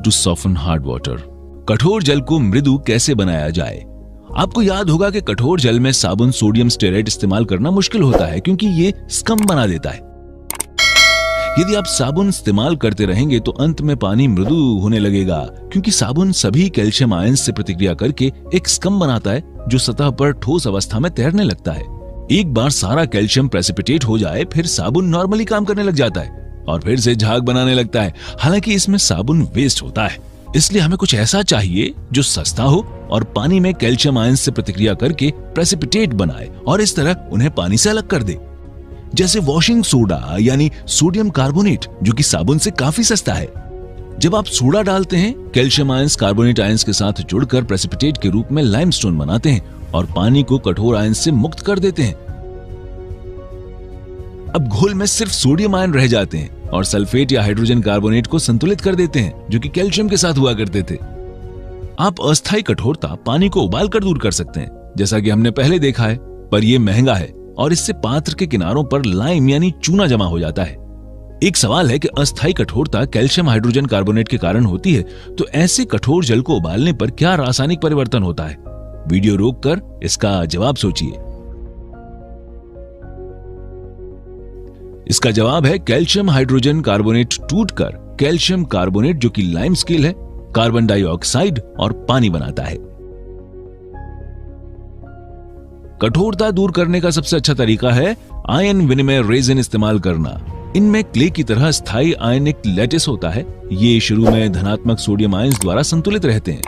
To soften hard water. कठोर जल को मृदु कैसे बनाया जाए? आपको याद होगा कि कठोर जल में साबुन सोडियम स्टेरेट इस्तेमाल करना मुश्किल होता है क्योंकि ये स्कम बना देता है। यदि आप साबुन इस्तेमाल करते रहेंगे तो अंत में पानी मृदु होने लगेगा क्योंकि साबुन सभी कैल्शियम आयंस से प्रतिक्रिया करके एक स्कम बनाता है जो सतह पर ठोस अवस्था में तैरने लगता है। एक बार सारा कैल्शियम प्रेसिपिटेट हो जाए फिर साबुन नॉर्मली काम करने लग जाता है और फिर से झाग बनाने लगता है। हालांकि इसमें साबुन वेस्ट होता है, इसलिए हमें कुछ ऐसा चाहिए जो सस्ता हो और पानी में कैल्शियम आयंस से प्रतिक्रिया करके प्रेसिपिटेट बनाए और इस तरह उन्हें पानी से अलग कर दे, जैसे वॉशिंग सोडा यानी सोडियम कार्बोनेट जो कि साबुन से काफी सस्ता है। जब आप सोडा डालते हैं, कैल्शियम आयंस कार्बोनेट आयंस के साथ जुड़कर प्रेसिपिटेट के रूप में लाइमस्टोन बनाते हैं और पानी को कठोर आयंस से मुक्त कर देते हैं। अब घोल में सिर्फ सोडियम आयन रह जाते हैं और सल्फेट या हाइड्रोजन कार्बोनेट को संतुलित कर देते हैं जो कि कैल्शियम के साथ हुआ करते थे। आप अस्थायी कठोरता पानी को उबाल कर दूर कर सकते हैं जैसा कि हमने पहले देखा है, पर यह महंगा है और इससे पात्र के किनारों पर लाइम यानी चूना जमा हो जाता है। एक सवाल है कि अस्थायी कठोरता कैल्शियम हाइड्रोजन कार्बोनेट के कारण होती है, तो ऐसे कठोर जल को उबालने पर क्या रासायनिक परिवर्तन होता है? वीडियो रोककर इसका जवाब सोचिए। इसका जवाब है कैल्शियम हाइड्रोजन कार्बोनेट टूटकर कैल्शियम कार्बोनेट जो कि लाइम स्केल है, कार्बन डाइऑक्साइड और पानी बनाता है। कठोरता दूर करने का सबसे अच्छा तरीका है आयन विनिमय रेजिन इस्तेमाल करना। इनमें क्ले की तरह स्थायी आयनिक लैटिस होता है। ये शुरू में धनात्मक सोडियम आयंस द्वारा संतुलित रहते हैं।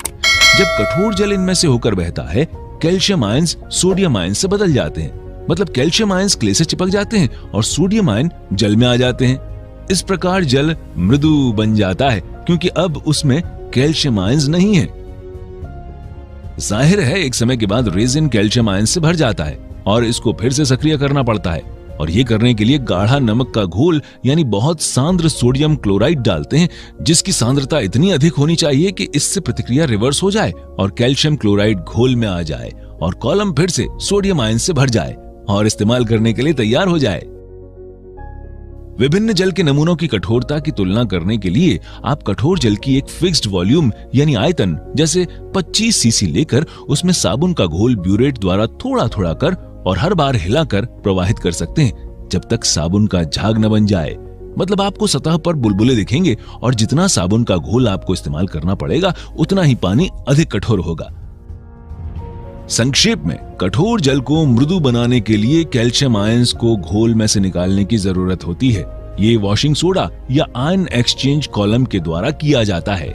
जब कठोर जल इनमें से होकर बहता है, कैल्शियम आयंस सोडियम आयंस से बदल जाते हैं, मतलब कैल्शियम आयंस क्ले से चिपक जाते हैं और सोडियम आयन जल में आ जाते हैं। इस प्रकार जल मृदु बन जाता है क्योंकि अब उसमें कैल्शियम आयंस नहीं है। जाहिर है एक समय के बाद रेजिन कैल्शियम आयंस से भर जाता है और इसको फिर से सक्रिय करना पड़ता है और ये करने के लिए गाढ़ा नमक का घोल यानी बहुत सांद्र सोडियम क्लोराइड डालते हैं, जिसकी सांद्रता इतनी अधिक होनी चाहिए कि इससे प्रतिक्रिया रिवर्स हो जाए और कैल्शियम क्लोराइड घोल में आ जाए और कॉलम फिर से सोडियम आयन से भर जाए और इस्तेमाल करने के लिए तैयार हो जाए। विभिन्न जल के नमूनों की कठोरता की तुलना करने के लिए आप कठोर जल की एक फिक्स्ड वॉल्यूम यानी आयतन जैसे 25 सीसी लेकर उसमें साबुन का घोल ब्यूरेट द्वारा थोड़ा थोड़ा कर और हर बार हिलाकर प्रवाहित कर सकते हैं जब तक साबुन का झाग न बन जाए। मतलब आपको सतह पर बुलबुले दिखेंगे और जितना साबुन का घोल आपको इस्तेमाल करना पड़ेगा उतना ही पानी अधिक कठोर होगा। संक्षेप में, कठोर जल को मृदु बनाने के लिए कैल्शियम आयंस को घोल में से निकालने की जरूरत होती है। ये वॉशिंग सोडा या आयन एक्सचेंज कॉलम के द्वारा किया जाता है।